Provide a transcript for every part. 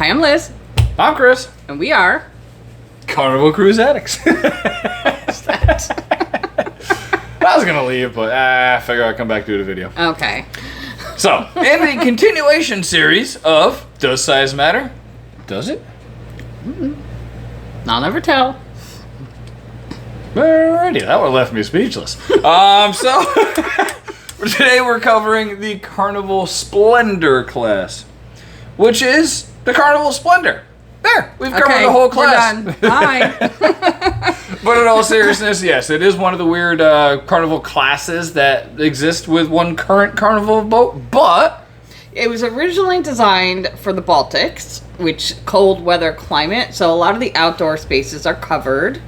Hi, I'm Liz. I'm Chris. And we are... Carnival Cruise Addicts. I was going to leave, but I figured I'd come back to do the video. Okay. So, in the continuation series of Does Size Matter? Does it? I'll never tell. Alrighty, that one left me speechless. So, today we're covering the Carnival Splendor class, which is the Carnival Splendor. There, we've covered the whole class. We're done. Bye. But in all seriousness, yes, it is one of the weird Carnival classes that exist with one current Carnival boat, but... It was originally designed for the Baltics, which cold weather climate, so a lot of the outdoor spaces are covered.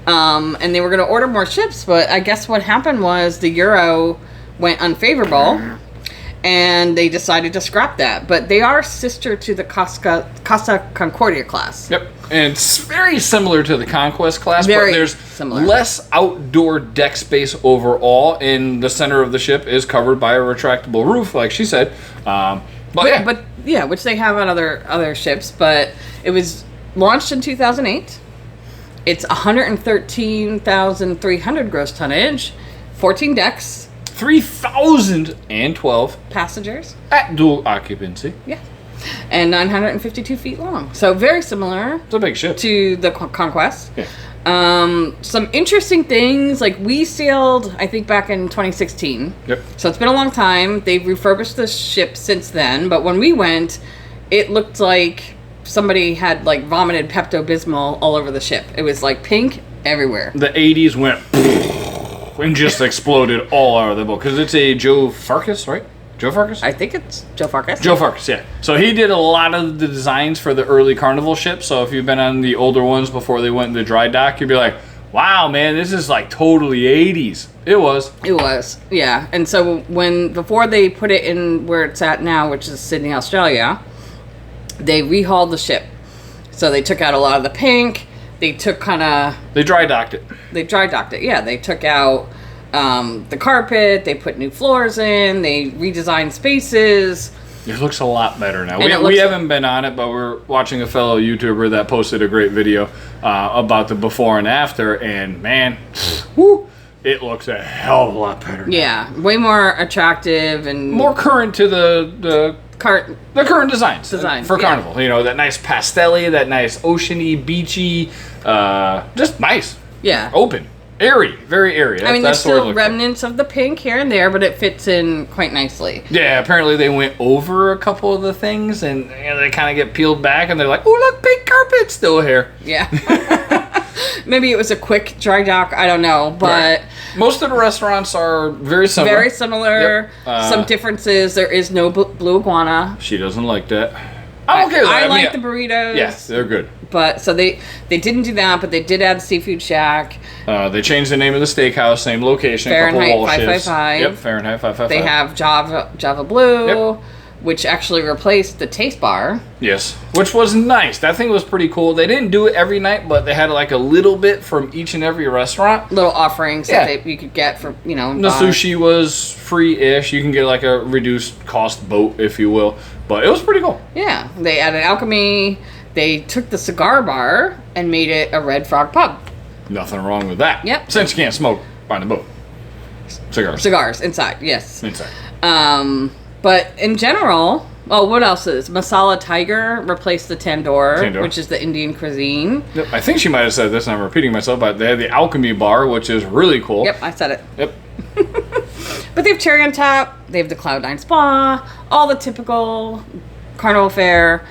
And they were going to order more ships, but I guess what happened was the Euro went unfavorable, and they decided to scrap that. But they are sister to the Casa Concordia class. Yep, and it's very similar to the Conquest class, Very but there's similar. less outdoor deck space overall, and the center of the ship is covered by a retractable roof, like she said. But which they have on other ships. But it was launched in 2008. It's 113,300 gross tonnage, 14 decks, 3,012 passengers. at dual occupancy. Yeah. And 952 feet long. So very similar It's a big ship. to the Conquest. Yeah. Some interesting things, like we sailed, I think, back in 2016. Yep. So it's been a long time. They've refurbished the ship since then. But when we went, it looked like somebody had like vomited Pepto-Bismol all over the ship. It was like pink everywhere. The 80s went and just exploded all out of the boat. Because it's a Joe Farkas, right? Joe Farkas? I think it's Joe Farkas. Joe Farkas, yeah. So he did a lot of the designs for the early Carnival ships. So if you've been on the older ones before they went into dry dock, you'd be like, wow, man, this is like totally 80s. It was. It was, yeah. And so before they put it in where it's at now, which is Sydney, Australia, they rehauled the ship. So they took out a lot of the pink. They took They dry docked it. They dry docked it, yeah. They took out the carpet. They put new floors in. They redesigned spaces. It looks a lot better now. And We haven't been on it, but we're watching a fellow YouTuber that posted a great video about the before and after. And man, whoo, it looks a hell of a lot better now. Yeah, way more attractive and More current to the current designs for Carnival. You know, that nice pastel-y, that nice oceany, beachy, just nice. Yeah. Open. Airy. Very airy. I mean, there's still remnants of the pink here and there, but it fits in quite nicely. Yeah, apparently they went over a couple of the things, and they kind of get peeled back, and they're like, oh, look, pink carpet still here. Yeah. Maybe it was a quick dry dock. I don't know, but... Right. Most of the restaurants are very similar. Very similar. Yep. Some differences. There is no blue iguana. She doesn't like that. I'm okay with that. I like the burritos. Yes, they're good. But so they didn't do that, but they did add Seafood Shack. They changed the name of the steakhouse, same location. Fahrenheit couple wall shifts. 555. Yep, Fahrenheit 555. They have Java Blue, Yep. which actually replaced the Taste Bar. Yes, which was nice. That thing was pretty cool. They didn't do it every night, but they had like a little bit from each and every restaurant. Little offerings that you could get for, The sushi was free-ish. You can get like a reduced cost boat, if you will. But it was pretty cool. Yeah, they added alchemy. They took the cigar bar and made it a Red Frog pub. Nothing wrong with that. Yep. Since you can't smoke on the boat. Cigars inside, yes. Inside. But in general, what else is? Masala Tiger replaced the tandoor, which is the Indian cuisine. Yep. I think she might have said this, and I'm repeating myself, but they had the alchemy bar, which is really cool. Yep, I said it. Yep. But they have cherry on top. They have the Cloud9 Spa, all the typical Carnival fare.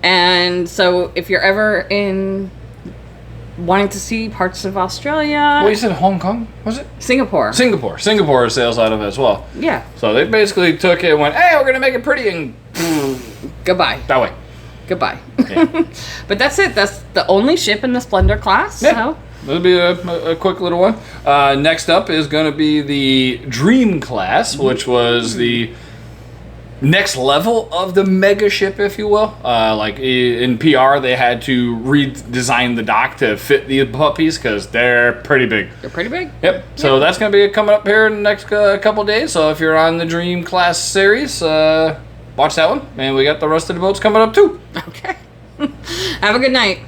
And so if you're ever wanting to see parts of Australia... Well, you said Hong Kong, was it? Singapore. Singapore sails out of it as well. Yeah. So they basically took it and went, hey, we're going to make it pretty, and... Goodbye. That way. Goodbye. Yeah. But that's it. That's the only ship in the Splendor class. Yeah. So. It'll be a quick little one. Next up is going to be the Dream class, which was the next level of the mega ship, if you will. Like in PR, they had to redesign the dock to fit the puppies because they're pretty big. They're pretty big. Yep. So that's going to be coming up here in the next couple days. So if you're on the Dream class series, watch that one. And we got the rest of the boats coming up too. Okay. Have a good night.